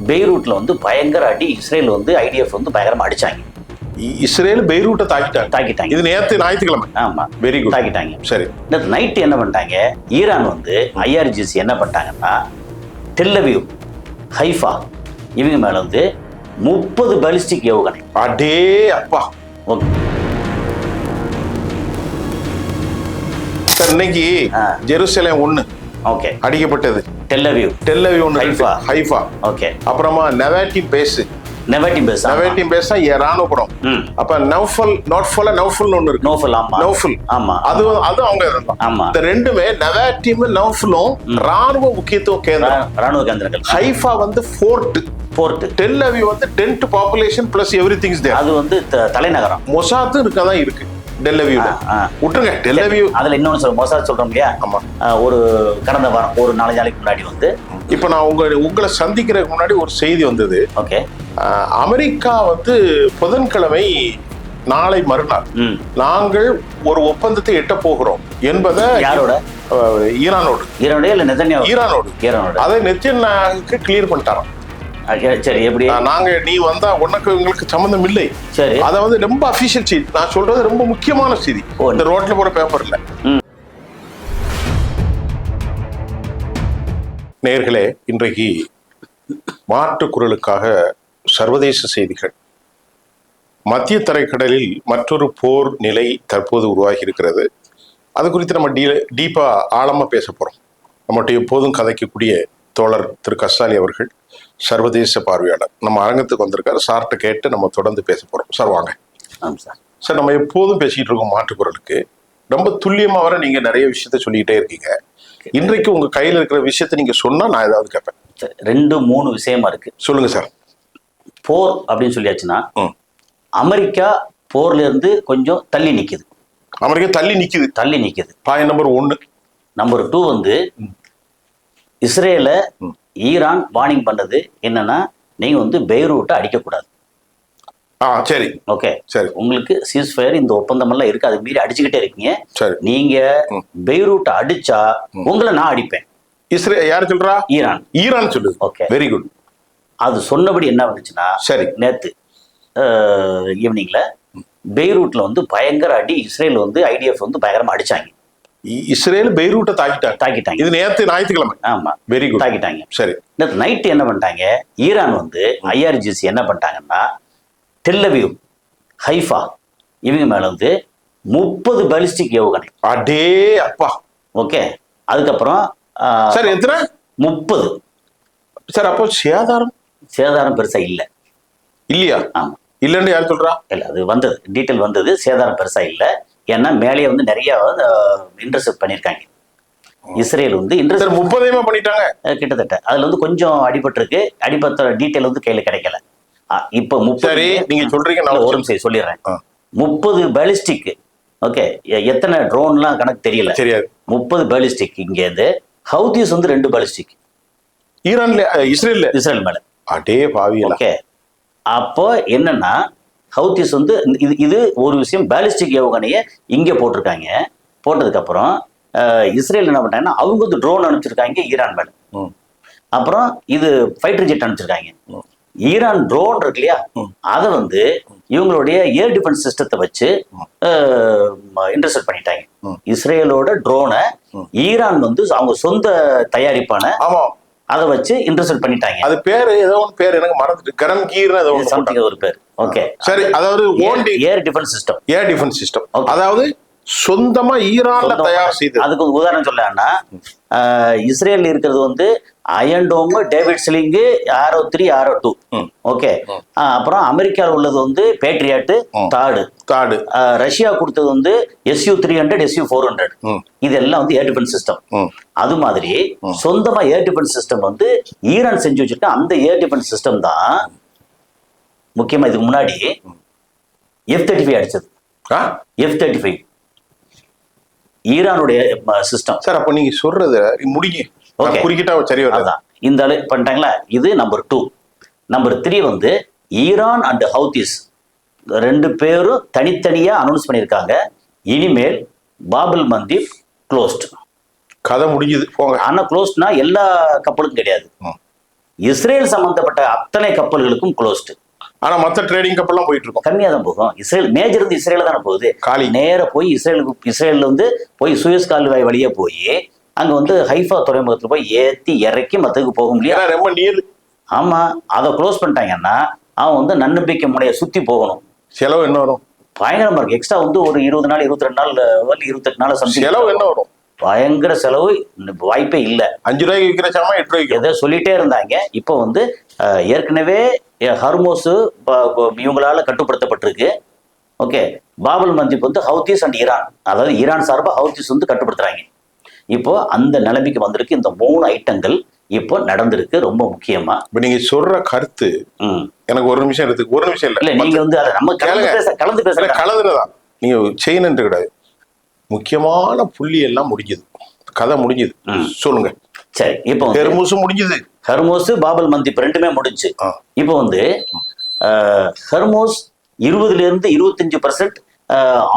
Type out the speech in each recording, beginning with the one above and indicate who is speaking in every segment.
Speaker 1: பெய்ரூட்ல வந்து பயங்கர அடி. இஸ்ரேல் வந்து ஐடிஎஃப் வந்து பயங்கரமா அடிச்சாங்க.
Speaker 2: இஸ்ரேல் பெய்ரூட்டை தாக்கிட்டாங்க. இது நேத்து ஞாயிற்றுக்கிழமை.
Speaker 1: ஆமா,
Speaker 2: வெரி குட்.
Speaker 1: தாக்கிட்டாங்க.
Speaker 2: சரி,
Speaker 1: நேற்று நைட்டு என்ன பண்ணிட்டாங்க, ஈரான் வந்து IRGC என்ன பண்ணிட்டாங்கன்னா, டெல்லவிவ், ஹைஃபா இவங்க மேல வந்து 30 பாலிஸ்டிக் ஏவுகணை.
Speaker 2: அடே அப்பா. சார், இன்னைக்கு ஜெருசலேம் 1
Speaker 1: ஓகே
Speaker 2: அடிக்கப்பட்டது.
Speaker 1: Tel Aviv
Speaker 2: 1, Haifa.
Speaker 1: ஓகே.
Speaker 2: அப்புறமா நெவாட்டி பேஸ் ராணுவ படம். அப்ப நௌஃபல் ஒன்னு இருக்கு. நௌஃபல்.
Speaker 1: ஆமா,
Speaker 2: அது அவங்க
Speaker 1: ஆமா.
Speaker 2: இந்த ரெண்டுமே நெவாட்டியும் நௌஃபலும் ராணுவ முக்கியத்துவம்
Speaker 1: ராணுவ கேந்திரங்கள்.
Speaker 2: ஹைஃபா வந்து ஃபோர்ட். டெல் அவிவ் வந்து dense population plus everything is there.
Speaker 1: அது வந்து தலைநகரம்.
Speaker 2: மொசாத் இருக்கதான் இருக்கு டெல் அவிவ்ல. விட்டுருங்க டெல் அவிவ்.
Speaker 1: அதுல இன்னொன்னு சொல்ல மொசாத் சொல்றோம் இல்லையா.
Speaker 2: ஆமா.
Speaker 1: ஒரு கடந்த வாரம் ஒரு 4 நாளைக்கு முன்னாடி வந்து
Speaker 2: இப்ப நான் உங்களை சந்திக்கிறதுக்கு முன்னாடி ஒரு செய்தி வந்தது.
Speaker 1: ஓகே.
Speaker 2: அமெரிக்கா வந்து புதன்கிழமை நாளை மறுநாள் நாங்கள் ஒரு ஒப்பந்தத்தை எட்ட போகிறோம் என்பதை
Speaker 1: யாரோட?
Speaker 2: ஈரானோடு.
Speaker 1: இல்ல நெதன்யாஹு?
Speaker 2: ஈரானோடு. அதை நெதன்யாஹுக்கு கிளியர் பண்ணிட்டாராம்.
Speaker 1: சரி, எப்படி?
Speaker 2: நீ வந்தா உங்களுக்கு சம்பந்தம் இல்லை.
Speaker 1: சரி.
Speaker 2: அத வந்து ரொம்ப அபிஷியல் செய்தி. நான் சொல்றது ரொம்ப முக்கியமான செய்தி. இந்த ரோட்ல போற பேப்பர் இல்ல. நேயர்களே, இன்றைக்கு மாற்றுக் குரலுக்காக சர்வதேச செய்திகள். மத்திய தரைக்கடலில் மற்றொரு போர் நிலை தற்போது உருவாகி இருக்கிறது. அது குறித்து நம்ம டீப்பா ஆழமா பேச போறோம். நம்மகிட்ட எப்போதும் கதைக்கக்கூடிய தோழர் திரு கஸ்தாலி அவர்கள் சர்வதேச பார்வையாளர் நம்ம அரங்கத்துக்கு வந்திருக்காரு. சார்ட்ட கேட்டு நம்ம தொடர்ந்து பேச போறோம். சார் வாங்க. சார், நம்ம எப்போதும் பேசிட்டு இருக்கோம் மாற்றுக்குரலுக்கு. ரொம்ப துல்லியமா வர நீங்க நிறைய விஷயத்த சொல்லிக்கிட்டே இருக்கீங்க. இன்றைக்கு உங்க கையில இருக்கிற விஷயத்த நீங்க சொன்னா நான் ஏதாவது கேட்பேன்.
Speaker 1: 2-3 விஷயமா இருக்கு.
Speaker 2: சொல்லுங்க சார்.
Speaker 1: போர் அப்படின்னு சொல்லியாச்சுன்னா அமெரிக்கா போர்ல இருந்து கொஞ்சம் தள்ளி நிக்குது.
Speaker 2: அமெரிக்கா தள்ளி நிக்குது. Point number 1. நம்பர்
Speaker 1: 2 வந்து இஸ்ரேல ஈரான் வார்னிங் பண்ணது என்னன்னா, நீங்க வந்து பெய்ரூட்டை அடிக்கக்கூடாது.
Speaker 2: சரி,
Speaker 1: ஓகே.
Speaker 2: சரி.
Speaker 1: உங்களுக்கு சீஸ்ஃபயர் இந்த ஒப்பந்தம் எல்லாம் இருக்கு, அது மீறி அடிச்சுக்கிட்டே இருக்கீங்க.
Speaker 2: சரி.
Speaker 1: நீங்க பெய்ரூட்டை அடிச்சா உங்களை நான் அடிப்பேன்.
Speaker 2: இஸ்ரேல் யார் சொல்றா? ஈரான் சொல்லுது.
Speaker 1: Okay,
Speaker 2: very good.
Speaker 1: அது சொன்னபடி என்ன வந்துச்சுன்னா,
Speaker 2: சரி,
Speaker 1: நேத்து ஈவினிங்ல பெய்ரூட்ல வந்து பயங்கர அடி. இஸ்ரேல் வந்து ஐடிஎஃப் வந்து பயங்கரமா அடிச்சாங்க.
Speaker 2: இஸ்ரேல் பெய்ரூட்டை தாக்கிட்டாங்க. இது நேத்து ஞாயிற்றுக்கிழமை.
Speaker 1: ஆமா,
Speaker 2: வெரி குட்.
Speaker 1: தாக்கிட்டாங்க.
Speaker 2: சரி.
Speaker 1: நேத்து நைட்டு என்ன பண்ணிட்டாங்க, ஈரான் வந்து IRGC என்ன பண்ணிட்டாங்கன்னா, டெல்லவிவ், ஹைஃபா இவங்க மேல வந்து 30 பாலிஸ்டிக் ஏவுகணை.
Speaker 2: அடே அப்பா.
Speaker 1: ஓகே. அதுக்கப்புறம்
Speaker 2: சார் எத்தனை?
Speaker 1: 30.
Speaker 2: சார், அப்போ சேதாரம்
Speaker 1: பெருசா இல்லையா? ஆமா,
Speaker 2: இல்லன்னு யார் சொல்றா?
Speaker 1: இல்ல, அது வந்தது, டீட்டெயில் வந்தது. சேதாரம் பெருசா இல்ல. ஏன்னா மேலேயே வந்து நிறைய இன்டர்செப்ட் பண்ணிருக்காங்க. இஸ்ரேல் வந்து
Speaker 2: 30 பண்ணிட்டாங்க
Speaker 1: கிட்டத்தட்ட. அதுல வந்து கொஞ்சம் அடிபட்டிருக்கு. அடிபட்ட டீட்டெயில் வந்து கையில கிடைக்கல. இப்ப 30.
Speaker 2: நீங்க சொல்றீங்க, நான்
Speaker 1: ஒரு நிமிஷம் சொல்லிடுறேன். 30 பாலிஸ்டிக். ஓகே. எத்தனை ட்ரோன்லாம் கணக்கு தெரியாது. 30 பாலிஸ்டிக். இங்க இருந்து ஹவுதிஸ் வந்து 2 பாலிஸ்டிக்
Speaker 2: ஈரான்ல, இஸ்ரேல் மேல. அடே பாவியலா.
Speaker 1: ஓகே. அப்போ என்னன்னா, ஹவுதிஸ் வந்து இது ஒரு விஷயம். பாலிஸ்டிக் ஏவுகணையை இங்க போட்டிருக்காங்க. போட்டதுக்கு அப்புறம் இஸ்ரேல் என்ன பண்ணாங்கன்னா, அவங்க வந்து ட்ரோன் அனுப்பிச்சிருக்காங்க ஈரான் மேல. அப்புறம் இது ஃபைட்டர் ஜெட் அனுப்பிச்சிருக்காங்க. ஈரான் ட்ரோன் இருக்கு இல்லையா, அதை வந்து இவங்களுடைய ஏர் டிஃபென்ஸ் சிஸ்டத்தை வச்சு இன்டர்செப்ட் பண்ணிட்டாங்க. இஸ்ரேலோட ட்ரோனை ஈரான் வந்து அவங்க சொந்த தயாரிப்பான அதை வச்சு இன்டர்செப்ட் பண்ணிட்டாங்க.
Speaker 2: அது பேரு ஏதோ ஒரு பேர் எனக்கு மறந்துட்டு, கரம்கீர் ஏதோ
Speaker 1: சம்திங் ஒரு பேர். ஓகே,
Speaker 2: சரி. அதாவது
Speaker 1: ஏர் டிஃபென்ஸ் சிஸ்டம்.
Speaker 2: அதாவது சொந்தமா ஈரான்ல தயார் செய்து.
Speaker 1: அதுக்கு ஒரு உதாரணம் சொல்லலாம்னா, இஸ்ரேல் இருக்கிறது வந்து அயன் டோம், டேவிட் ஸ்லிங்கு, ஆரோ 3, ஆரோ 2. ஓகே. அப்புறம் அமெரிக்காவில் உள்ளது வந்து பேட்ரியாட், தாடு. ரஷ்யா கொடுத்தது வந்து SU-300, SU-400. இதெல்லாம் வந்து ஏர் டிஃபென்ஸ் சிஸ்டம். அது மாதிரி சொந்தமா ஏர் டிஃபென்ஸ் சிஸ்டம் வந்து ஈரான் செஞ்சு வச்சிருக்க. அந்த ஏர் டிஃபென்ஸ் சிஸ்டம் தான் முக்கியமா இதுக்கு முன்னாடி F-35 அடிச்சது. F-35 ஈரானுடைய சிஸ்டம்.
Speaker 2: சார், அப்ப நீங்க சொல்றது முடிங்க. குறிக்கிட்டா சரி வரதான்.
Speaker 1: இந்த பண்ணிட்டாங்களா. இது நம்பர் 2. நம்பர் 3 வந்து ஈரான் அண்ட் ஹவுதிஸ் 2 பேரும் தனித்தனியா அனௌன்ஸ் பண்ணியிருக்காங்க. இனிமேல் பாபுல் மந்தீப் க்ளோஸ்ட்.
Speaker 2: கதை முடிஞ்சது போங்க.
Speaker 1: ஆனா க்ளோஸ்ட்னா எல்லா கப்பலுக்கும் கிடையாது. இஸ்ரேல் சம்பந்தப்பட்ட அத்தனை கப்பல்களுக்கும் க்ளோஸ்டு.
Speaker 2: ஆனா மத்த ட்ரேடிங் கப்பல்லாம் போயிட்டு இருக்கோம்.
Speaker 1: கம்மியா தான் போகும். இஸ்ரேல் மேஜர் வந்து இஸ்ரேல தானே போகுது.
Speaker 2: காலி
Speaker 1: நேர போய் இஸ்ரேல்ல வந்து போய் சுயஸ் கால்வாய் வழியா போய் அங்க வந்து ஹைஃபா துறைமுகத்துல போய் ஏத்தி இறக்கி மத்ததுக்கு போக முடியாது.
Speaker 2: ரொம்ப நீர்.
Speaker 1: ஆமா, அதை க்ளோஸ் பண்ணிட்டாங்கன்னா அவன் வந்து நன்னம்பிக்கை முனைய சுத்தி போகணும்.
Speaker 2: செலவு என்ன வரும்?
Speaker 1: பயங்கரமா இருக்கு. எக்ஸ்ட்ரா வந்து ஒரு 20 நாள் 22 நாள் 28 நாள்
Speaker 2: செலவு என்ன வரும்?
Speaker 1: பயங்கர செலவு. வாய்ப்பே இல்லை.
Speaker 2: 5 ரூபாய்க்கு விற்கிற சாமா 8 ரூபாய்க்கு
Speaker 1: எதை சொல்லிட்டே இருந்தாங்க. இப்போ வந்து ஏற்கனவே ஹர்மோஸ் இவங்களால கட்டுப்படுத்தப்பட்டிருக்கு. ஓகே, பாபல் மந்திப் வந்து ஹவுதிஸ் அண்ட் ஈரான், அதாவது ஈரான் சார்பாக ஹவுதிஸ் வந்து கட்டுப்படுத்துறாங்க. இப்போ அந்த நிலைமைக்கு வந்திருக்கு. இந்த 3 ஐட்டங்கள் இப்போ நடந்திருக்கு. ரொம்ப முக்கியமா
Speaker 2: இப்ப நீங்க சொல்ற கருத்து எனக்கு ஒரு நிமிஷம் எடுத்து ஒரு நிமிஷம்
Speaker 1: இல்ல நீங்க வந்து அதை நம்ம கலந்து பேச
Speaker 2: கலந்துறதா நீங்க செய்யணும் கிடையாது. முக்கியமான புள்ளி எல்லாம் முடிஞ்சது, கதை முடிஞ்சது. சொல்லுங்க.
Speaker 1: சரி, இப்போ
Speaker 2: ஹெர்மூஸும் முடிஞ்சது,
Speaker 1: ஹர்மோஸ் பாபல் மந்திப் ரெண்டுமே முடிஞ்சு. இப்போ வந்து ஹர்மோஸ் 20% 25%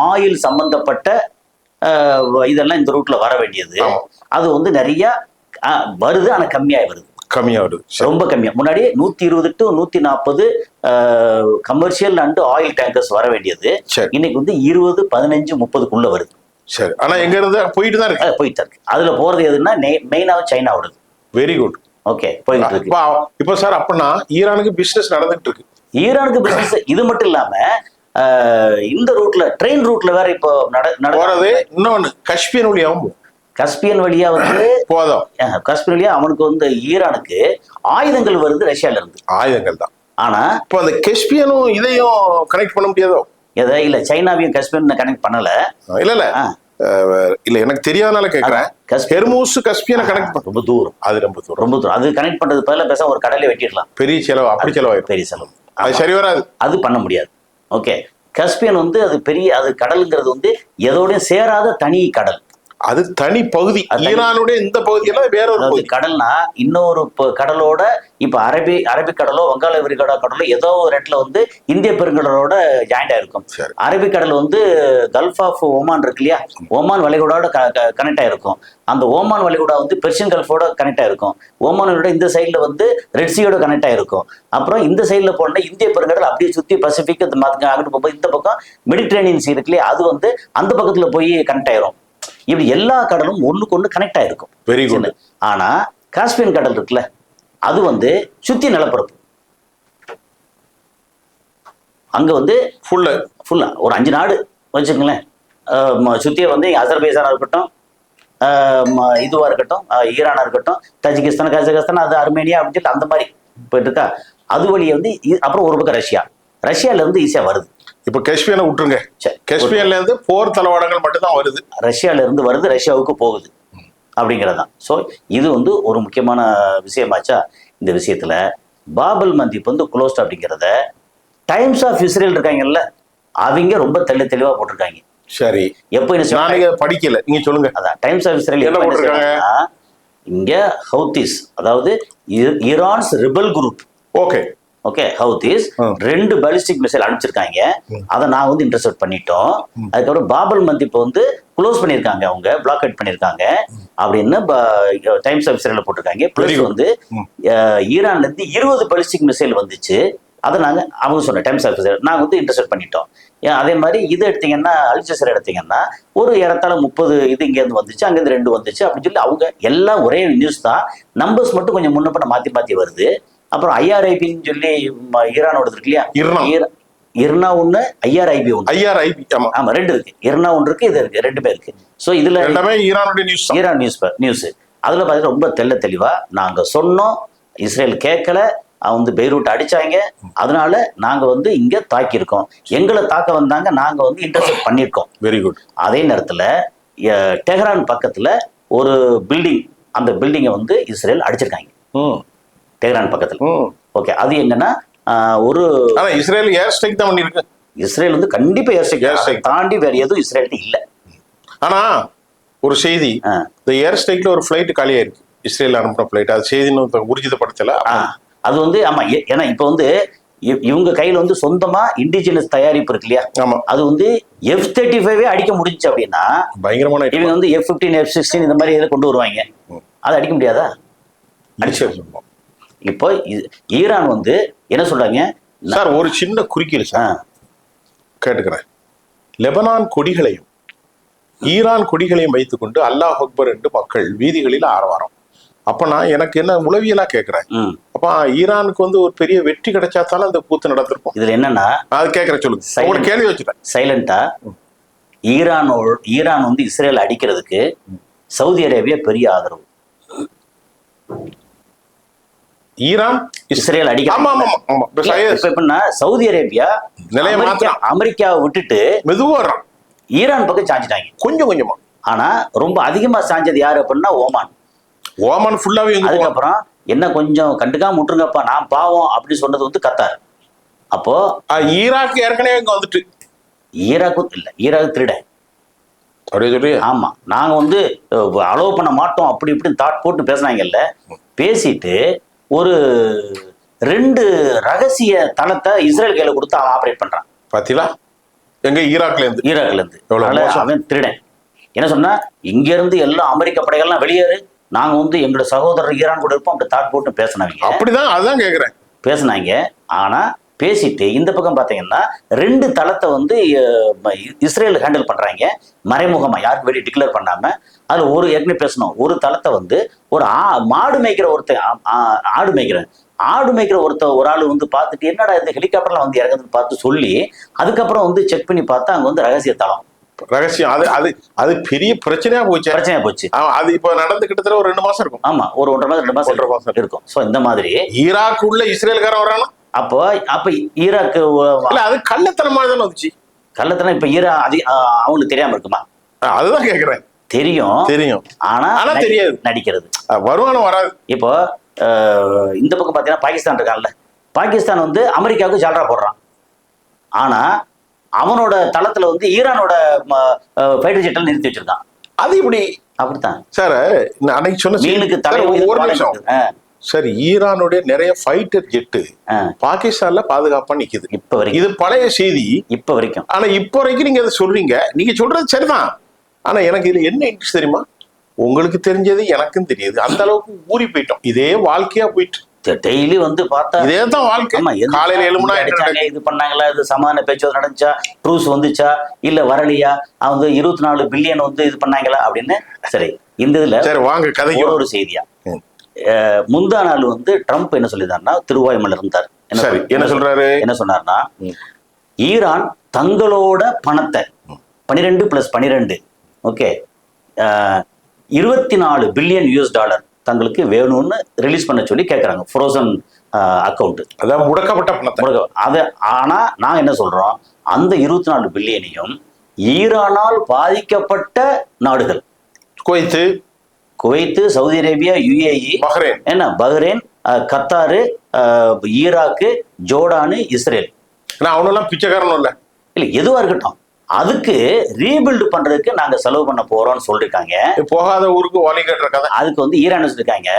Speaker 1: ஆயில் சம்பந்தப்பட்ட இதெல்லாம் இந்த ரூட்ல வர வேண்டியது. அது வந்து நிறைய வருது, ஆனா கம்மியாகி வருது. ரொம்ப கம்மியா. முன்னாடி 120 to 140 commercial and oil tankers வர வேண்டியது இன்னைக்கு வந்து 20, 15, 30க்குள்ள வருது.
Speaker 2: சரி, ஆனா எங்க இருந்து போயிட்டு தான்
Speaker 1: இருக்கு. அதுல போறது எதுன்னா மெயினாக சைனாவோட.
Speaker 2: Very good.
Speaker 1: ஓகே, போயிட்டு இருக்கு.
Speaker 2: இப்போ சார் அப்படின்னா ஈரானுக்கு பிசினஸ் நடந்துட்டு இருக்கு.
Speaker 1: ஈரானுக்கு பிசினஸ் இது மட்டும் இல்லாம இந்த ரூட்ல ட்ரெயின் ரூட்ல வேற இப்போ
Speaker 2: போறது. இன்னொன்னு கஸ்பியன் வழியாவும்
Speaker 1: கஸ்பியன் வழியா வந்து
Speaker 2: போதும்.
Speaker 1: கஸ்பியன் வழியா அவனுக்கு வந்து ஈரானுக்கு ஆயுதங்கள் வருது ரஷ்யால இருந்து.
Speaker 2: ஆயுதங்கள் தான்.
Speaker 1: ஆனா
Speaker 2: இப்போ அந்த கஸ்பியனும் இதையும் கனெக்ட் பண்ண முடியாதோ?
Speaker 1: எதை இல்ல, சைனாவையும் கஸ்பியன் கனெக்ட் பண்ணல.
Speaker 2: இல்ல எனக்கு தெரியாதனால கேக்குறேன். ஹெர்மூஸ் கஸ்பியனை கனெக்ட்
Speaker 1: ரொம்ப தூரம்.
Speaker 2: அது ரொம்ப தூரம்.
Speaker 1: அது கனெக்ட் பண்றது பதிலா பேச ஒரு கடலை வெட்டிடலாம்.
Speaker 2: பெரிய செலவு. அப்படி செலவாயிடும்.
Speaker 1: பெரிய செலவு.
Speaker 2: அது சரி வராது.
Speaker 1: அது பண்ண முடியாது. ஓகே, கஸ்பியன் வந்து அது பெரிய, அது கடலுங்கிறது வந்து எதோடய சேராத தனி கடல்.
Speaker 2: அது தனி பகுதி. ஈரானுடைய இந்த பகுதியெல்லாம் வேற ஒரு
Speaker 1: கடல்னா இன்னொரு கடலோட இப்ப அரபிக் கடலோ வங்காள விரிகுடா கடலோ ஏதோ ஒரு இடத்துல வந்து இந்திய பெருங்கடலோட ஜாயிண்ட் ஆயிருக்கும். அரபிக் கடல் வந்து கல்ஃப் ஆஃப் ஓமான் இருக்கு இல்லையா, ஓமான் வளைகுடாவோட கனெக்ட் ஆயிருக்கும். அந்த ஓமான் வளைகுடா வந்து பெர்ஷியன் கல்ஃபோட கனெக்ட் ஆயிருக்கும். ஓமானோட இந்த சைட்ல வந்து ரெட்சியோட கனெக்ட் ஆயிருக்கும். அப்புறம் இந்த சைட்ல போனா இந்திய பெருங்கடல் அப்படியே சுத்தி பசிபிக் அங்கிட்டு போகும்போது இந்த பக்கம் மெடிட்டரேனியன் சி இருக்கு இல்லையா, அது வந்து அந்த பக்கத்துல போய் கனெக்ட் ஆயிரும். இப்படி எல்லா கடலும் ஒண்ணுக்கு ஒண்ணு கனெக்ட் ஆயிருக்கும்.
Speaker 2: Very good.
Speaker 1: ஆனா காஸ்பியன் கடல் இருக்குல்ல, அது வந்து சுத்தி நிலப்பரப்பு. அங்க வந்து ஃபுல்லா ஒரு 5 நாடு வச்சுக்கங்களேன். சுத்திய வந்து அசர்பைஜானா இருக்கட்டும், இதுவா இருக்கட்டும், ஈரானா இருக்கட்டும், தஜிகிஸ்தான், கஜகஸ்தான், அது அர்மேனியா அப்படின்னு சொல்லிட்டு அந்த மாதிரி போயிட்டு இருக்கா. அது வழியை வந்து அப்புறம் ஒரு பக்கம் ரஷ்யால இருந்து ஈஸியா வருது.
Speaker 2: இப்ப காஸ்பியனை விட்டுருங்க. காஸ்பியன்ல இருந்து போர் தளவாடங்கள் மட்டும் தான் வருது.
Speaker 1: ரஷ்யால இருந்து வருது, ரஷ்யாவுக்கு போகுது அப்படிங்கறதுதான். ஸோ இது வந்து ஒரு முக்கியமான விஷயமாச்சா. இந்த விஷயத்துல பாபல் மந்திப் வந்து க்ளோஸ்ட் அப்படிங்கிறத டைம்ஸ் ஆஃப் இஸ்ரேல் இருக்காங்கல்ல, அவங்க ரொம்ப தெளிவா போட்டிருக்காங்க.
Speaker 2: சரி,
Speaker 1: எப்போ
Speaker 2: படிக்கல, நீங்க சொல்லுங்க.
Speaker 1: அதான் டைம்ஸ் ஆஃப் இஸ்ரேல் என்ன போட்டிருக்காங்க. இங்க ஹவுதிஸ், அதாவது Iran's rebel group. Okay, Houthis 2 ballistic missile அனுப்பிச்சிருக்காங்க. அதை நான் வந்து இன்டர்செப்ட் பண்ணிட்டோம். அதுக்கப்புறம் பாபல் மந்திப் வந்து க்ளோஸ் பண்ணியிருக்காங்க, அவங்க பிளாக்அவுட் பண்ணியிருக்காங்க அப்படின்னு டைம்ஸ் ஆஃப் இஸ்ரேல்ல போட்டிருக்காங்க. பிளஸ் வந்து ஈரான்ல இருந்து 20 பாலிஸ்டிக் மிசைல் வந்துச்சு. அதை அவங்க சொன்ன டைம்ஸ் ஆஃப் இஸ்ரேல் நாங்கள் வந்து இன்டர்செப்ட் பண்ணிட்டோம். அதே மாதிரி இது எடுத்தீங்கன்னா அல்ஜசீரா எடுத்தீங்கன்னா ஒரு ஏறத்தாழ 30 இது இங்கேருந்து வந்துச்சு, அங்கேருந்து 2 வந்துச்சு அப்படின்னு சொல்லி அவங்க எல்லாம் ஒரே நியூஸ் தான். நம்பர்ஸ் மட்டும் கொஞ்சம் முன்னப்பட மாற்றி வருது. அப்புறம் IRIBன்னு சொல்லி ஈரானோட இருக்கு இல்லையா, இர்னா ஒண்ணு, IRIB ஒண்ணு. ஆமா, 2 இருக்கு. இர்னா ஒன்று இருக்கு, இது இருக்கு, 2 இருக்கு. ஸோ இதுல ஈரான் நியூஸ் அதுல பார்த்தீங்கன்னா ரொம்ப தெளிவா நாங்க சொன்னோம், இஸ்ரேல் கேட்கல, வந்து பெய்ரூட் அடிச்சாங்க, அதனால நாங்க வந்து இங்க தாக்கியிருக்கோம், எங்களை தாக்க வந்தாங்க, நாங்க வந்து இன்டர்செப்ட் பண்ணியிருக்கோம்.
Speaker 2: Very good.
Speaker 1: அதே நேரத்துல டெஹரான் பக்கத்துல ஒரு பில்டிங், அந்த பில்டிங்கை வந்து இஸ்ரேல் அடிச்சிருக்காங்க டெஹரான் பக்கத்துல. ஓகே, அது என்னன்னா ஒரு
Speaker 2: இஸ்ரேல் ஏர் ஸ்ட்ரைக் தான் பண்ணிருக்கு.
Speaker 1: இஸ்ரேல் வந்து கண்டிப்பா ஏர் ஸ்ட்ரைக் தாண்டி வேற எதுவும் இஸ்ரேல்ட்ட இல்ல.
Speaker 2: ஆனா ஒரு செய்தி, இந்த ஏர் ஸ்ட்ரைக்ல ஒரு ஃபிளைட் காலியா இருக்கு, இஸ்ரேல் அனுப்புற ஃபிளைட். அது செய்தின்னு ஊர்ஜிதப்படுத்தல.
Speaker 1: அது வந்து ஆமா, ஏன்னா இப்ப வந்து இவங்க கையில வந்து சொந்தமா இண்டிஜினஸ் தயாரிப்பு இருக்கு இல்லையா, அது வந்து F-35 அடிக்க முடிஞ்சு அப்படின்னா
Speaker 2: பயங்கரமான
Speaker 1: இவங்க வந்து F-15 F-16 இந்த மாதிரி இதை கொண்டு வருவாங்க. அதை அடிக்க முடியாதா?
Speaker 2: அடிச்சு
Speaker 1: இப்போ ஈரான் வந்து என்ன சொல்றாங்க
Speaker 2: சார்? ஒரு சின்ன குறுக்கீடு சார் கேட்டுக்கிறேன். லெபனான் கொடிகளையும் ஈரான் கொடிகளையும் வைத்துக்கொண்டு அல்லாஹ் அக்பர் என்று மக்கள் வீதிகளில் ஆரவாரம். அப்ப நான் எனக்கு என்ன உளவியலா கேட்கிறேன், அப்ப ஈரானுக்கு வந்து ஒரு பெரிய வெற்றி கிடைச்சாத்தாலும் அந்த கூத்து நடந்திருக்கும்.
Speaker 1: இதுல என்னன்னா
Speaker 2: அது கேட்கிறேன், சொல்லுங்க. உங்களுக்கு கேள்வி வச்சுட்டேன்.
Speaker 1: சைலண்டா ஈரான் வந்து இஸ்ரேல் அடிக்கிறதுக்கு சவுதி அரேபியா பெரிய ஆதரவு.
Speaker 2: ஈரான்
Speaker 1: இஸ்ரேல் எப்படின்னா சவுதி அரேபியா
Speaker 2: நிலைய
Speaker 1: அமெரிக்காவை விட்டுட்டு
Speaker 2: மெதுவா
Speaker 1: ஈரான் பக்கம் சாஞ்சிட்டாங்க
Speaker 2: கொஞ்சம் கொஞ்சமா.
Speaker 1: ஆனா ரொம்ப அதிகமா சாஞ்சது யாரு அப்படின்னா
Speaker 2: ஓமான் ஃபுல்லாவே.
Speaker 1: அதுக்கப்புறம் என்ன கொஞ்சம் கண்டுக்காம விட்டுருங்கப்பா நான் பாவம் அப்படின்னு சொன்னது வந்து கத்தார். அப்போ
Speaker 2: ஈராக் ஏற்கனவே இங்க வந்துட்டு
Speaker 1: ஈராக்கு இல்ல, ஈராக் திருட. ஆமா, நாங்க வந்து அலோவ் பண்ண மாட்டோம் அப்படி இப்படின்னு தாட் போட்டு பேசினாங்கல்ல. பேசிட்டு ஒரு 2 ரகசிய தளத்தை இஸ்ரேல் கையில கொடுத்து அவன் ஆபரேட் பண்றான்.
Speaker 2: பாத்தீங்களா? எங்க ஈராக்ல இருந்து
Speaker 1: அவன் திருடன். என்ன சொன்னா, இங்க இருந்து எல்லா அமெரிக்க படைகள்லாம் வெளியேறு, நாங்க வந்து எங்களோட சகோதரர் ஈரான் கூட இருப்போம் அப்படி தாட் போட்டு பேசினாங்க.
Speaker 2: அப்படிதான், அதுதான் கேக்குறேன்.
Speaker 1: பேசினாங்க. ஆனா பேசிட்டு இந்த பக்கம் பாத்தீங்கன்னா 2 தளத்தை வந்து இஸ்ரேல் ஹேண்டில் பண்றாங்க மறைமுகமா, யாருக்கு வெளியே டிக்ளேர் பண்ணாம. அதுல ஒரு ஏற்கனவே பேசணும், ஒரு தளத்தை வந்து ஒரு மாடு மேய்க்கிற ஆடு மேய்க்கிற ஒரு ஆள் வந்து பார்த்துட்டு என்னடா இந்த ஹெலிகாப்டர்ல வந்து இறங்குதுன்னு பார்த்து சொல்லி அதுக்கப்புறம் வந்து செக் பண்ணி பார்த்தா அங்க வந்து ரகசிய தளம்.
Speaker 2: ரகசியம். அது பெரிய பிரச்சனையா போச்சு. அது இப்ப நடந்து கிட்டத்தட்ட ஒரு 2 மாசம் இருக்கும்.
Speaker 1: ஆமா, ஒரு 1.5 மாசம் இருக்கும். சோ இந்த மாதிரி
Speaker 2: ஈராக் உள்ள இஸ்ரேல்காரன் வரானா? அப்ப
Speaker 1: ஈராக்கு
Speaker 2: அது கள்ளத்தனமா தானே வந்துச்சு.
Speaker 1: கள்ளத்தனம் இப்ப அவங்களுக்கு தெரியாம இருக்குமா?
Speaker 2: அதுதான் கேக்குறேன். தெரியும் ஆனா தெரியாது, நடிக்கிறது. வருமானம் வராது.
Speaker 1: இப்போ இந்த பக்கம் பாத்தீங்கன்னா பாகிஸ்தான் இருக்கான்ல, பாகிஸ்தான் வந்து அமெரிக்காவுக்கு ஜால்ரா போடுறான். ஆனா அவனோட தளத்துல வந்து ஈரானோட ஃபைட்டர் ஜெட்டை நிறுத்தி வச்சிருக்கான்.
Speaker 2: அது இப்படி
Speaker 1: அப்படித்தான்
Speaker 2: சார். அன்னைக்கு சொன்ன சார், ஈரானுடைய நிறைய ஃபைட்டர் ஜெட்டு பாகிஸ்தான்ல பாதுகாப்பா நிக்குது இப்ப வரைக்கும். இது பழைய செய்தி இப்ப வரைக்கும். ஆனா இப்ப வரைக்கும் நீங்க அதை சொல்றீங்க, நீங்க சொல்றது சரிதான். ஆனா எனக்கு இதுல என்ன இன்ட்ரெஸ்ட் தெரியுமா? உங்களுக்கு தெரிஞ்சது எனக்கும் தெரியுது. அந்த அளவுக்கு ஊறி போயிட்டோம். இதே வாழ்க்கையா போயிட்டு
Speaker 1: டெய்லி வந்து பார்த்தா
Speaker 2: இதேதான் வாழ்க்கை. காலையில எழுமுனா
Speaker 1: இது பண்ணாங்களா, இது சமாதான பேச்சுவார்த்தை நடந்துச்சா, ட்ரூஸ் வந்துச்சா இல்ல வரலையா, அவங்க 24 பில்லியன் வந்து இது பண்ணாங்களா அப்படின்னு. சரி, இந்த இதுல
Speaker 2: வாங்க கதை.
Speaker 1: ஒரு செய்தியா முந்தா நாள் வந்து ட்ரம்ப் என்ன சொல்லியிருந்தாருன்னா, திருவாய்மலை இருந்தார்.
Speaker 2: என்ன சொல்றாரு?
Speaker 1: என்ன சொன்னார்னா, ஈரான் தங்களோட பணத்தை 12+12 ஓகே 24 பில்லியன் US தங்களுக்கு வேணும்னு ரிலீஸ் பண்ண சொல்லி கேட்கறாங்க. ஃப்ரோசன் அக்கௌண்ட்,
Speaker 2: அதாவது முடக்கப்பட்ட பணத்தை.
Speaker 1: அதை ஆனா நாங்க என்ன சொல்றோம், அந்த 24 பில்லியனையும் ஈரானால் பாதிக்கப்பட்ட நாடுகள் Kuwait, Saudi Arabia, UAE, Bahrain, Qatar, Iraq, Jordan, Israel.
Speaker 2: அவனெல்லாம் பிச்சைக்காரனும் இல்ல
Speaker 1: எதுவா இருக்கட்டும், அதுக்கு ரீபில்டு பண்றதுக்கு நாங்க செலவு பண்ண போறோம்னு சொல்லிருக்காங்க.
Speaker 2: போகாத ஊருக்கு வழி கட்டுற.
Speaker 1: அதுக்கு வந்து ஈரான் சொல்லிருக்காங்க,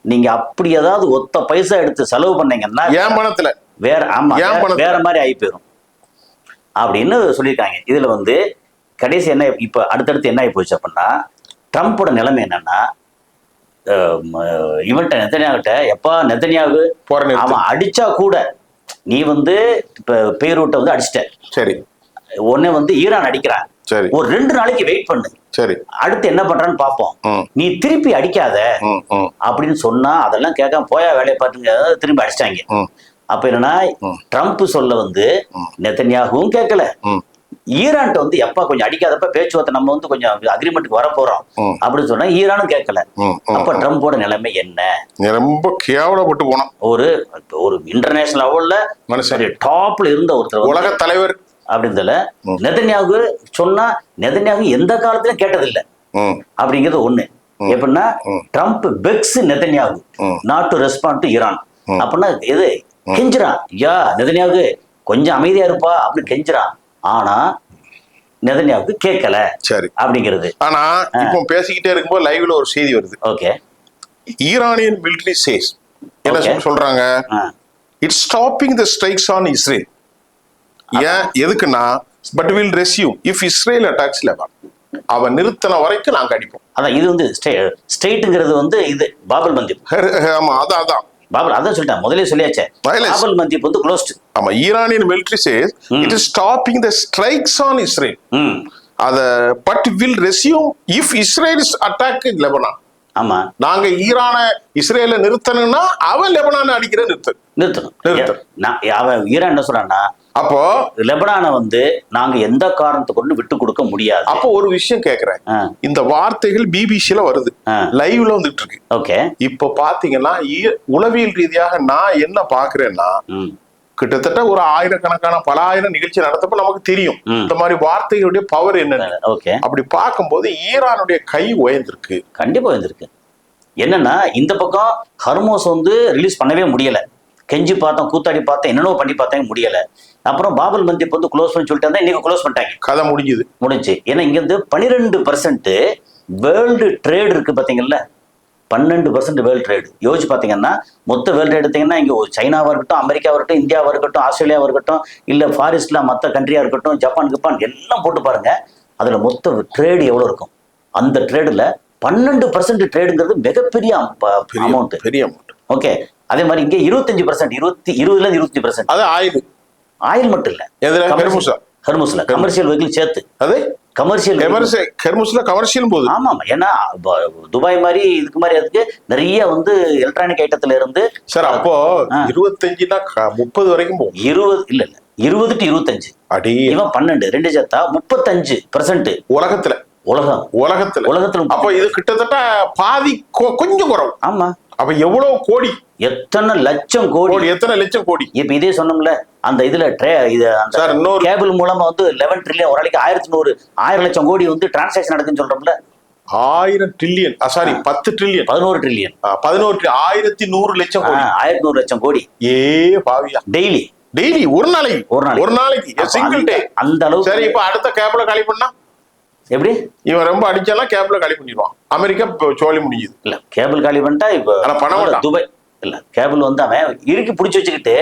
Speaker 1: நீங்க அப்படி ஏதாவது ஒத்த பைசா எடுத்து செலவு பண்ணீங்கன்னா
Speaker 2: என் பணத்துல
Speaker 1: வேற மாதிரி ஆகி போயிடும் அப்படின்னு சொல்லியிருக்காங்க. இதுல வந்து கடைசி என்ன இப்ப அடுத்தடுத்து என்ன ஆகி போச்சு அப்படின்னா, ட்ரம்ப்போட நிலைமை என்னன்னா, இவன்ட்ட நெத்தன்யாகிட்ட எப்பா நெத்தன்யாகு அவன் அடிச்சா கூட நீ வந்து இப்ப பெய்ரூட்டை வந்து அடிச்சிட்ட, சரி, உடனே வந்து ஈரான் அடிக்கிறான், சரி, ஒரு 2 நாளைக்கு வெயிட் பண்ணு, சரி, அடுத்து என்ன பண்றான்னு பாப்போம், நீ திருப்பி அடிக்காத அப்படின்னு சொன்னா அதெல்லாம் கேட்காம போயா வேலையை பார்த்துங்க, திரும்பி அடிச்சிட்டாங்க. அப்ப என்னன்னா, ட்ரம்ப் சொல்ல வந்து நெத்தன்யாகவும் கேட்கல, ஈரான்ட்ட வந்து எப்பா கொஞ்சம் அடிக்காதப்ப பேச்சுவார்த்தை நம்ம வந்து கொஞ்சம் அக்ரிமெண்ட்டுக்கு வர போறோம் அப்படின்னு சொன்னா ஈரானும் கேட்கல. அப்ப ட்ரம்போட நிலைமை என்ன?
Speaker 2: ரொம்ப கேவலப்பட்டு போனோம்.
Speaker 1: ஒரு இன்டர்நேஷனல் லெவல்ல டாப்ல இருந்த ஒருத்தர்,
Speaker 2: உலக தலைவர்
Speaker 1: அப்படின்றதுல நெதன்யாகு சொன்னா நெதன்யாகு எந்த காலத்திலும் கேட்டதில்லை அப்படிங்கிறது ஒண்ணு. எப்படின்னா Trump pegs Netanyahu not to respond to Iran அப்படின்னா எது கெஞ்சுறான், யா நெதன்யாகு கொஞ்சம் அமைதியா இருப்பா அப்படின்னு கெஞ்சுறான். ஆனா நெதன்யாவுக்கு கேட்கல, சரி அப்படிங்கிறது.
Speaker 2: ஆனா இப்போ பேசிக்கிட்டே இருக்கும்போது லைவ்ல ஒரு செய்தி வருது.
Speaker 1: ஓகே,
Speaker 2: ஈரானியன் மிலிட்டரி சேஸ் என்ன சொல்றாங்க, it's stopping the strikes on Israel. ஏன் எதுக்குன்னா, but will resume if Israel attacks Lebanon. அவன் நிறுத்தின வரைக்கும் நாங்க அடிப்போம்.
Speaker 1: அதான் இது வந்து ஸ்டேட்ங்கிறது வந்து இது பாபல் மந்திப்.
Speaker 2: ஆமா, அதான்
Speaker 1: பாபல் அதான் சொல்லிட்டேன், முதலே சொல்லியாச்சே,
Speaker 2: Wireless.
Speaker 1: பாபல் மந்திப் வந்து க்ளோஸ்ட்.
Speaker 2: ஆமா, Iranian military says it is stopping the strikes on Israel. அத but will resume if Israel is attack in Lebanon.
Speaker 1: ஆமா,
Speaker 2: நாங்க ஈரான இஸ்ரேல நிறுத்தணும்னா அவன் லெபனான அடிக்கிற
Speaker 1: நிறுத்தணும். அவன் ஈரான் என்ன சொல்றான்னா,
Speaker 2: அப்போ
Speaker 1: லெபனானை வந்து நாங்க எந்த காரணத்தை கொண்டு விட்டு கொடுக்க முடியாது.
Speaker 2: அப்போ ஒரு விஷயம் கேக்குறேன், இந்த வார்த்தைகள் பிபிசில வருது, லைவ்ல வந்துட்டு இருக்கு.
Speaker 1: ஓகே,
Speaker 2: இப்ப பாத்தீங்கன்னா உளவியல் ரீதியாக நான் என்ன பாக்குறேன்னா, கிட்டத்தட்ட ஒரு ஆயிரக்கணக்கான பல ஆயிரம் நிகழ்ச்சி நடத்தப்ப நமக்கு தெரியும் இந்த மாதிரி வார்த்தைகளுடைய பவர் என்னன்னு.
Speaker 1: ஓகே,
Speaker 2: அப்படி பார்க்கும்போது ஈரானுடைய கை உயர்ந்திருக்கு,
Speaker 1: கண்டிப்பா உயர்ந்திருக்கு. என்னன்னா இந்த பக்கம் ஹர்மோஸ் வந்து ரிலீஸ் பண்ணவே முடியல, கெஞ்சி பார்த்தோம், கூத்தாடி பார்த்தோம், என்னென்னோ பண்ணி பார்த்தாங்க, முடியல. அப்புறம் பாபல் மந்திப் வந்து க்ளோஸ் பண்ணி சொல்லிட்டு இன்னைக்கு க்ளோஸ் பண்ணிட்டாங்க, கதை முடிஞ்சு. ஏன்னா இங்க இருந்து 12% வேர்ல்டு ட்ரேட் இருக்கு பாத்தீங்கல்ல, 12% வேர்ல்டு ட்ரேடு. யோசிச்சு பார்த்தீங்கன்னா மொத்த வேர்ல்டு ட்ரேட் எடுத்தீங்கன்னா இங்கே சைனாவாக இருக்கட்டும், அமெரிக்காவாக இருக்கட்டும், இந்தியாவாக இருக்கட்டும், ஆஸ்திரேலியாவாக இருக்கட்டும், இல்லை ஃபாரிஸ்ட்ல மற்ற கண்ட்ரியாக இருக்கட்டும், ஜப்பான் எல்லாம் போட்டு பாருங்க, அதில் மொத்த ட்ரேடு எவ்வளோ இருக்கும். அந்த ட்ரேடில் 12% ட்ரேடுங்கிறது மிகப்பெரிய அமௌண்ட்,
Speaker 2: பெரிய அமௌண்ட்.
Speaker 1: ஓகே, அதே மாதிரி இங்கே 25%, 20-25%.
Speaker 2: அது
Speaker 1: ஆயில் மட்டும் இல்லை, ஹெர்முஸ்ல கமர்ஷியல் வெஹிக்கிள் சேர்த்து, அது
Speaker 2: கமர்ஷியல் போகுது.
Speaker 1: ஆமா, ஏன்னா துபாய் மாதிரி இதுக்கு மாதிரி அதுக்கு நிறைய வந்து எலக்ட்ரானிக் ஐட்டத்துல இருந்து.
Speaker 2: சார் அப்போ 25னா 30 வரைக்கும் போகும். 20
Speaker 1: இல்ல 20 to 25
Speaker 2: அடி,
Speaker 1: இவன் 12 2 சேர்த்தா 35% உலகத்துல. அப்போ இது கிட்டத்தட்ட பாதி, கொஞ்சம் குறவு. ஆமா, அப்ப எவ்வளவு கோடி, எத்தனை லட்சம் கோடி. இப்ப இதே சொன்னோம்ல அந்த இதுல கேபிள் மூலமா வந்து 11 ட்ரில்லியன் ஒரு நாளைக்கு 1000 லட்சம் கோடி வந்து டிரான்சாக்ஷன் நடக்குன்னு சொல்றோம்ல.
Speaker 2: 1000 ட்ரில்லியன், சாரி 10 ட்ரில்லியன், 11 ட்ரில்லியன், 1100 லட்சம் கோடி, 1100 லட்சம் கோடி. பாவியா, டெய்லி ஒரு நாளைக்கு சிங்கிள் டே அந்த அளவு. சரி, இப்ப அடுத்த கேபிள காலி பண்ணா எப்படி? இவன் ரொம்ப அடிச்சாலும் கேபிள காலி பண்ணிடுவான். அமெரிக்கா சோழி முடியுது. இல்ல கேபிள் காலி பண்ணிட்டா இப்ப பணம் துபாய் இல்ல, கேபிள் வந்து அவன் இறுக்கி பிடிச்சி வச்சுக்கிட்டு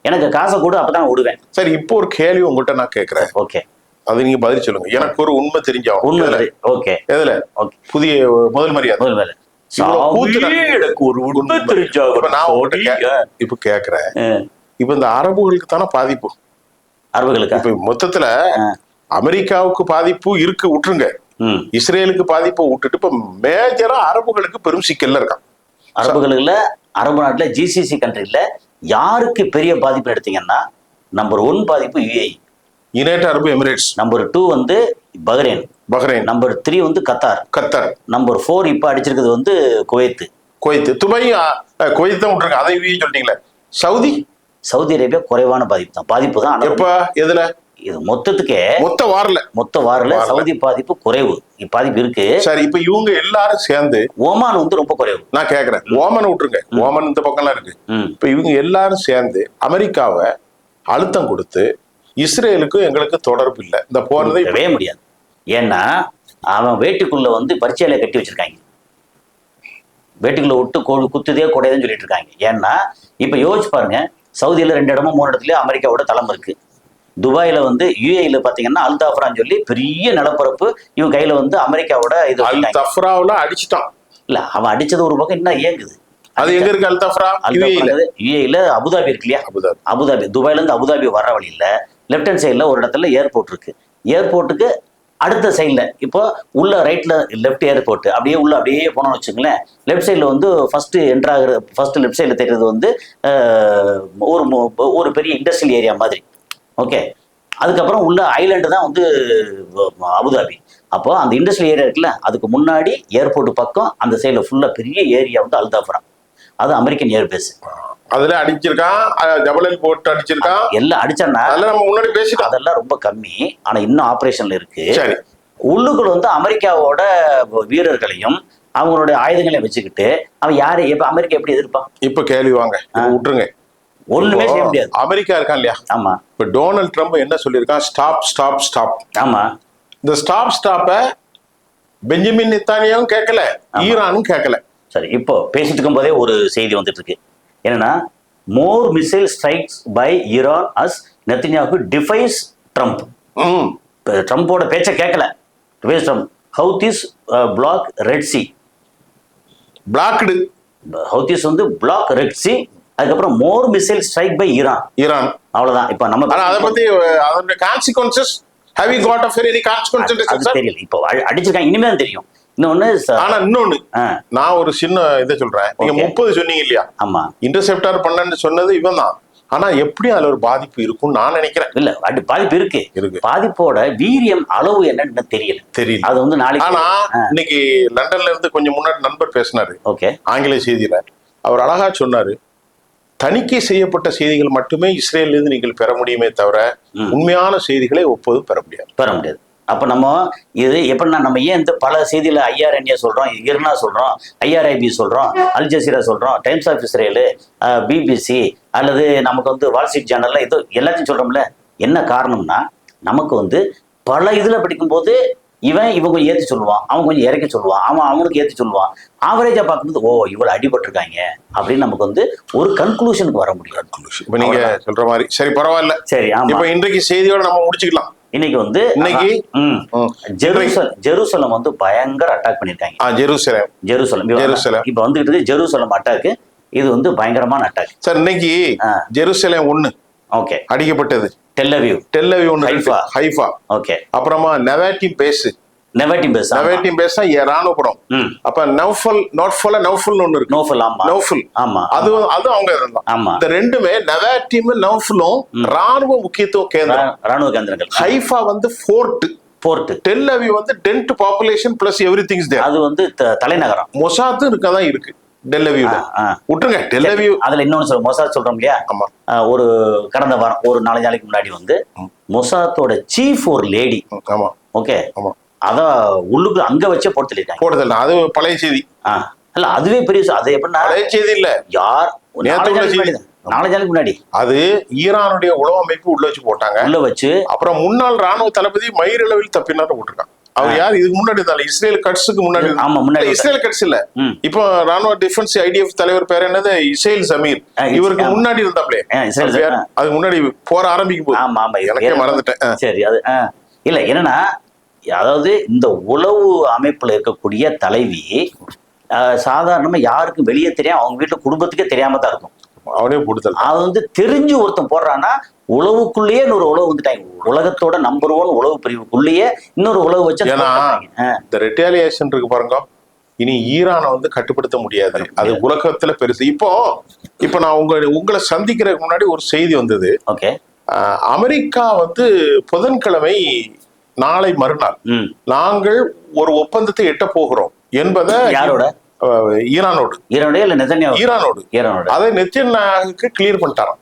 Speaker 2: எனக்கு காசை கூட அப்பதான் விடுவேன். சரி, இப்போ ஒரு கேள்வி உங்ககிட்ட நான் கேட்கிறேன். ஓகே, அது நீங்க பதில் சொல்லுங்க. எனக்கு ஒரு உண்மை தெரிஞ்சாகும். உண்மை. ஓகே, எதுல? புதிய முதல் மரியாதை. எனக்கு ஒரு உண்மை தெரிஞ்சாகும். நான் இப்ப கேக்குறேன், இப்ப இந்த அரபுகளுக்கு தானே பாதிப்பு. அரபுகளுக்கு இப்ப மொத்தத்துல அமெரிக்காவுக்கு பாதிப்பு இருக்கு விட்டுருங்க, இஸ்ரேலுக்கு பாதிப்பு விட்டுட்டு இப்ப மேஜரா அரபுகளுக்கு பெரும் சிக்கல்ல இருக்கான். அரபுகளுக்குல அரபு நாட்டுல ஜிசிசி கண்ட்ரில யாருக்கு பெரிய பாதிப்பு எடுத்தீங்கன்னா, நம்பர் 1 பாதிப்பு யுஏஇ, யுனைடெட் அரபு எமிரேட்ஸ். நம்பர் 2 வந்து பஹ்ரைன். நம்பர் 3 வந்து கத்தார். நம்பர் 4 இப்ப அடிச்சிருக்கிறது வந்து குவைத். துபாய் குவைத் தான் விட்டுருங்க, அதை யுஏஇ சொல்லிட்டீங்களே. சவுதி அரேபியா குறைவான பாதிப்பு தான். எப்ப எதுல? இது மொத்த வாரல சவுதி பாதிப்பு குறைவு, பாதிப்பு இருக்கு. சரி, இப்ப இவங்க எல்லாரும் சேர்ந்து ஓமான் வந்து ரொம்ப குறைவு. நான் கேக்குறேன், ஓமனை விட்டுருங்க, ஓமன் இந்த பக்கம்லாம் இருக்கு. இப்ப இவங்க எல்லாரும் சேர்ந்து அமெரிக்காவை அழுத்தம் கொடுத்து இஸ்ரேலுக்கும் எங்களுக்கு தொடர்பு இல்லை, இந்த போறதே முடியாது. ஏன்னா அவன் வேட்டுக்குள்ள வந்து பரிச்சையில கட்டி வச்சிருக்காங்க, வேட்டுக்குள்ள விட்டு குத்துதே கூடையதுன்னு சொல்லிட்டு இருக்காங்க. ஏன்னா இப்ப யோசிச்சு பாருங்க, சவுதியில 2 இடமோ 3 இடத்துலயும் அமெரிக்காவோட தளம் இருக்கு. துபாயில வந்து யுஏஇல பாத்தீங்கன்னா அல்தாஃப்ரான்னு சொல்லி பெரிய நிலப்பரப்பு இவன் கையில வந்து அமெரிக்காவோட இது அல்தாஃப்ராவுல அடிச்சிட்டான். இல்ல, அவன் அடிச்சது ஒரு பக்கம் இன்னும் இயங்குது. அது எங்க இருக்கு? அல்தாஃப்ரா யுஏஇல அபுதாபி இருக்கு இல்லையா, அபுதாபி. துபாயில இருந்து அபுதாபி வர்ற வழியில லெப்ட் ஹேண்ட் சைட்ல ஒரு இடத்துல ஏர்போர்ட் இருக்கு. ஏர்போர்ட்டுக்கு அடுத்த சைட்ல இப்போ உள்ள ரைட்ல லெப்ட் ஏர்போர்ட் அப்படியே உள்ள அப்படியே போனோம்னு வச்சுங்களேன், லெஃப்ட் சைட்ல வந்து ஃபர்ஸ்ட் லெஃப்ட் சைட்ல தெரியுறது வந்து ஒரு பெரிய இண்டஸ்ட்ரியல் ஏரியா மாதிரி. ஓகே, அதுக்கப்புறம் உள்ள ஐலாண்டு தான் வந்து அபுதாபி. அப்போ அந்த இண்டஸ்ட்ரியல் ஏரியா இருக்குல்ல, அதுக்கு முன்னாடி ஏர்போர்ட் பக்கம் அந்த சைட்ல ஃபுல்லா பெரிய ஏரியா வந்து அல்தாஃப்ரா, அது அமெரிக்கன் ஏர்பேஸ். அதுல அடிச்சிருக்கான், ஜபலல் போட்டு அடிச்சிருக்கான், எல்லாம் அடிச்சான்னா நம்ம முன்னாடி பேசிட்டோம். அதெல்லாம் ரொம்ப கம்மி, ஆனா இன்னும் ஆபரேஷன்ல இருக்கு. உள்ளுக்குள்ள வந்து அமெரிக்காவோட வீரர்களையும் அவங்களுடைய ஆயுதங்களையும் வச்சுக்கிட்டு அவன் யாரு இப்ப அமெரிக்கா எப்படி எதிர்ப்பான்? இப்ப கேள்வி வாங்க, விட்டுருங்க, ஒண்ணுமே செய்ய முடியாது. அமெரிக்கா இருக்கான் இல்லையா? ஆமா. இப்ப டொனால்ட் ட்ரம்ப் என்ன சொல்லியிருக்கான்? ஸ்டாப். ஆமா, இந்த ஸ்டாப்ப பெஞ்சமின் நெத்தானியாவும் கேட்கல, ஈரானும் கேட்கல. சரி, இப்போ பேசிட்டு இருக்கும் போதே ஒரு செய்தி வந்துட்டு இருக்கு. என்னன்னா, more missile strikes by Iran as Netanyahu defies Trump. ட்ரம்போட பேச்சை கேட்கல. Houthis block Red Sea. Blocked. Houthis வந்து பிளாக் ரெட் சி
Speaker 1: அதுக்கப்புறம் more missile strike by Iran. அவ்வளவுதான். இப்ப நம்ம
Speaker 2: அதை பத்தி அதோட consequences have you got of any consequences?
Speaker 1: அது தெரியல. இப்போ அடிச்சிருக்காங்க, இனிமே தான் தெரியும். இன்னொன்னு
Speaker 2: ஆனா இன்னொன்னு நான் ஒரு சின்ன இதை சொல்றேன். நீங்க 30 சொன்னீங்க இல்லையா?
Speaker 1: ஆமா.
Speaker 2: இன்டர்செப்டார் 12 சொன்னது இவன் தான். ஆனா எப்படி அதுல ஒரு பாதிப்பு இருக்கும் நான் நினைக்கிறேன்.
Speaker 1: இல்ல பாதிப்பு இருக்கு. பாதிப்போட வீரியம் அளவு என்னன்னு தெரியல. அது வந்து நாளைக்கு.
Speaker 2: ஆனா இன்னைக்கு லண்டன்ல இருந்து கொஞ்சம் முன்னாடி நண்பர் பேசினாரு.
Speaker 1: ஓகே.
Speaker 2: ஆங்கில செய்தியில அவர் அழகா சொன்னாரு, தணிக்கை செய்யப்பட்ட செய்திகள் மட்டுமே இஸ்ரேல்ல இருந்து நீங்கள் பெற முடியுமே தவிர உண்மையான செய்திகளை ஒப்போதும் பெற முடியாது.
Speaker 1: அப்ப நம்ம இது எப்படின்னா, நம்ம ஏன் இந்த பல செய்தியில IRNA சொல்றோம், இர்னா சொல்றோம், IRIB சொல்றோம், அல் ஜசீரா சொல்றோம், டைம்ஸ் ஆஃப் இஸ்ரேல், BBC அல்லது நமக்கு வந்து வால் ஸ்ட்ரீட் ஜேர்னல்ல இது எல்லாத்தையும் சொல்றோம்ல. என்ன காரணம்னா, நமக்கு வந்து பல இதுல படிக்கும்போது இவன் கொஞ்சம் ஏற்றி சொல்லுவான், அவன் கொஞ்சம் இறக்கி சொல்லுவான், அவனுக்கு ஏற்றி சொல்லுவான். ஆவரேஜா பார்க்கும்போது இவ்வளவு அடிபட்டிருக்காங்க அப்படின்னு நமக்கு வந்து ஒரு கன்க்ளூஷனுக்கு வர முடியும்.
Speaker 2: இப்ப நீங்க சொல்ற மாதிரி சரி, பரவாயில்ல.
Speaker 1: சரி,
Speaker 2: இப்ப இன்றைக்கு செய்தியோட நம்ம முடிச்சுக்கலாம்.
Speaker 1: இன்னைக்கு வந்து ஜெருசலம் வந்து பயங்கர அட்டாக் பண்ணிருக்காங்க. ஜெருசலம் இப்ப வந்துட்டு ஜெருசலம் அட்டாக், இது வந்து பயங்கரமான அட்டாக்.
Speaker 2: சார் இன்னைக்கு ஜெருசலம் 1
Speaker 1: ஓகே
Speaker 2: அடிக்கப்பட்டது.
Speaker 1: Tel Aviv
Speaker 2: 1 Haifa
Speaker 1: okay.
Speaker 2: அப்புறமா நெவாட்டிம் பேஸ் ராணுவ படம். அப்ப நௌஃபல் ஒன்னு இருக்கு. நௌஃபல்
Speaker 1: ஆமா,
Speaker 2: அது அவங்க
Speaker 1: ஆமா.
Speaker 2: இந்த ரெண்டுமே நெவாட்டிம் நௌஃபலும் ராணுவ முக்கியத்துவம் கேந்திரங்கள். ஹைஃபா வந்து ஃபோர்ட். டெல்லவியூ வந்து dense population plus everything is there.
Speaker 1: அது வந்து தலைநகரம்.
Speaker 2: மொசாத் இருக்கதான் இருக்கு டெல்லவியூல. விட்டுருங்க டெல்லவியூ.
Speaker 1: அதுல இன்னொன்னு சொல்ல மொசாத் சொல்றோம் இல்லையா?
Speaker 2: ஆமா.
Speaker 1: ஒரு கடந்த வாரம் ஒரு 4 நாளைக்கு முன்னாடி வந்து மொசாத்தோட சீஃப் ஒரு லேடி.
Speaker 2: ஆமா.
Speaker 1: ஓகே.
Speaker 2: ஆமா.
Speaker 1: அத உள்ளுக்கு அங்க வச்சே போடுதல்.
Speaker 2: அது பழைய செய்தி.
Speaker 1: இல்ல அதுவே பெரிய. அது எப்படின்னா பழைய
Speaker 2: செய்தி இல்ல,
Speaker 1: யார் 4 நாளைக்கு முன்னாடி அது
Speaker 2: ஈரானுடைய உளவு அமைப்பு உள்ள வச்சு போட்டாங்க. அப்புறம் முன்னாள் ராணுவ தளபதி மயிரிழவில் தப்பினார் போட்டிருக்காங்க. அவர் யார்? இதுக்கு முன்னாடி இருந்தாலும் இஸ்ரேல் கட்ஸுக்கு முன்னாடி. இஸ்ரேல் கட்ஸ் இல்ல, இப்போ ராணுவ டிஃபென்ஸ் IDF தலைவர் பேர் என்னது? இஸ்ரேல் சமீர். இவருக்கு முன்னாடி இருந்தாப்லே. அதுக்கு முன்னாடி போற ஆரம்பிக்கும் போது எனக்கே மறந்துட்டேன்.
Speaker 1: சரி. அது இல்ல என்னன்னா, அதாவது இந்த உளவு அமைப்புல இருக்கக்கூடிய தலைவி சாதாரணமா யாருக்கும் வெளியே தெரியாம, அவங்க வீட்டுல குடும்பத்துக்கே தெரியாம தான் இருக்கும்.
Speaker 2: அவனே போடுதல்.
Speaker 1: அது வந்து தெரிஞ்சு ஒருத்தன் போடுறான்னா, உளவுக்குள்ளேயே இன்னொரு உளவு வந்துட்டாங்க. உலகத்தோட நம்பர் 1 உளவு பிரிவுக்குள்ளேயே இன்னொரு உளவு வச்சு.
Speaker 2: இந்த ரெட்டாலியேஷன் இருக்கு பாருங்க, இனி ஈரானை வந்து கட்டுப்படுத்த முடியாது. அது உலகத்துல பெருசு. இப்போ நான் உங்களை சந்திக்கிறதுக்கு முன்னாடி ஒரு செய்தி வந்தது.
Speaker 1: ஓகே.
Speaker 2: அமெரிக்கா வந்து புதன்கிழமை நாளை மறுநாள் நாங்கள் ஒரு ஒப்பந்தத்தை எட்ட போகிறோம் என்பதை
Speaker 1: யாரோட?
Speaker 2: ஈரானோடு. அதை நெத்தன்யாஹுக்கு கிளியர் பண்ணிட்டாராம்.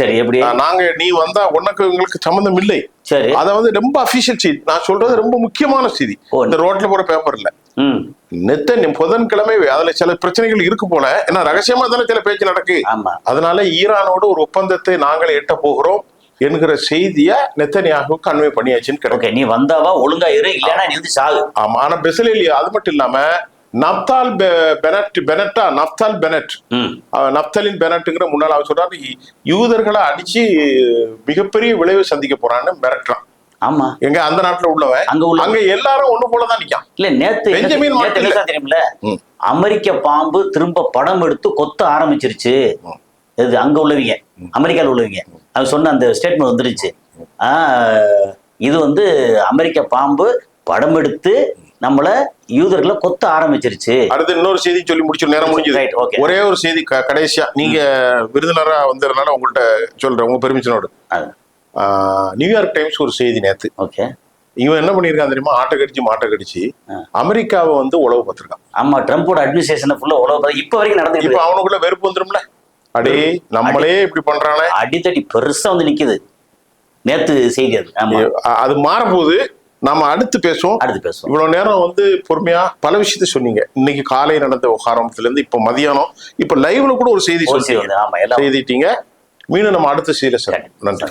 Speaker 1: சரி. எப்படி?
Speaker 2: நீ வந்தா உனக்கு உங்களுக்கு சம்பந்தம் இல்லை.
Speaker 1: சரி.
Speaker 2: அத வந்து ரொம்ப அபிஷியல் செய்தி. நான் சொல்றது ரொம்ப முக்கியமான செய்தி. இந்த ரோட்ல போற பேப்பர் இல்ல. புதன்கிழமை அதுல சில பிரச்சனைகள் இருக்கு போல. ஏன்னா ரகசியமா தானே சில பேச்சு நடக்கு. அதனால ஈரானோடு ஒரு ஒப்பந்தத்தை நாங்கள் எட்ட போகிறோம் என்கிற செய்திய நெத்தன்யாஹுக்கு கன்வே பண்ணியாச்சுன்னு கிடைக்கும்.
Speaker 1: நீ வந்தாவா ஒழுங்கா இரு, இல்லைன்னா நீ வந்து சாகு.
Speaker 2: ஆமா. ஆனா பெசலேல் அது மட்டும் இல்லாம நப்தாலின் பெனட்ங்கிற முன்னாள் அவர் சொல்றாரு, யூதர்களை அடிச்சு மிகப்பெரிய விளைவு சந்திக்க போறான்னு மிரட்டுறான்.
Speaker 1: ஆமா.
Speaker 2: எங்க அந்த நாட்டுல உள்ளவன் அங்க எல்லாரும் ஒண்ணு போலதான் நிக்கான்.
Speaker 1: இல்ல நேத்து தெரியுமில்ல, அமெரிக்க பாம்பு திரும்ப படம் எடுத்து கொத்த ஆரம்பிச்சிருச்சு. இது அங்க உள்ளவங்க, அமெரிக்கால உள்ளவங்க அது சொன்ன அந்த ஸ்டேட்மெண்ட் வந்துருச்சு. இது வந்து அமெரிக்க பாம்பு படம் எடுத்து நம்மள யூதர்களை கொத்த ஆரம்பிச்சிருச்சு.
Speaker 2: அடுத்து இன்னொரு செய்தி சொல்லி முடிச்சு நேரம் முடிஞ்சது. ஒரே ஒரு செய்தி கடைசியா, நீங்க விருந்தினரா வந்ததுனால உங்கள்கிட்ட சொல்றேன், உங்க பெர்மிஷனோடு. நியூயார்க் டைம்ஸ் ஒரு செய்தி நேத்து.
Speaker 1: ஓகே.
Speaker 2: இவன் என்ன பண்ணிருக்கான் தெரியுமா? மாட்டை கடிச்சு அமெரிக்காவை வந்து உளவு பார்த்திருக்கான்.
Speaker 1: ஆமா, ட்ரம்போட அட்மினிஸ்ட்ரேஷன் ஃபுல்லா உளவு இப்ப வரைக்கும் நடந்து.
Speaker 2: இப்ப அவனுக்குள்ள வெறுப்பு வந்துரும்ல, அடே நம்மளே இப்படி பண்றானே,
Speaker 1: அடித்தடி பெருசா வந்து நிக்குது. நேத்து செய்தி
Speaker 2: அது மாறும்போது நாம அடுத்து பேசுவோம். இவ்வளவு நேரம் வந்து பொறுமையா பல விஷயத்த சொன்னீங்க. இன்னைக்கு காலை நடந்த விவகாரத்துல இருந்து இப்ப மதியானம், இப்ப லைவ்ல கூட ஒரு செய்தி சொல்லிட்டீங்க. மீண்டும் நம்ம அடுத்த செய்தியில சொல்றோம். நன்றி.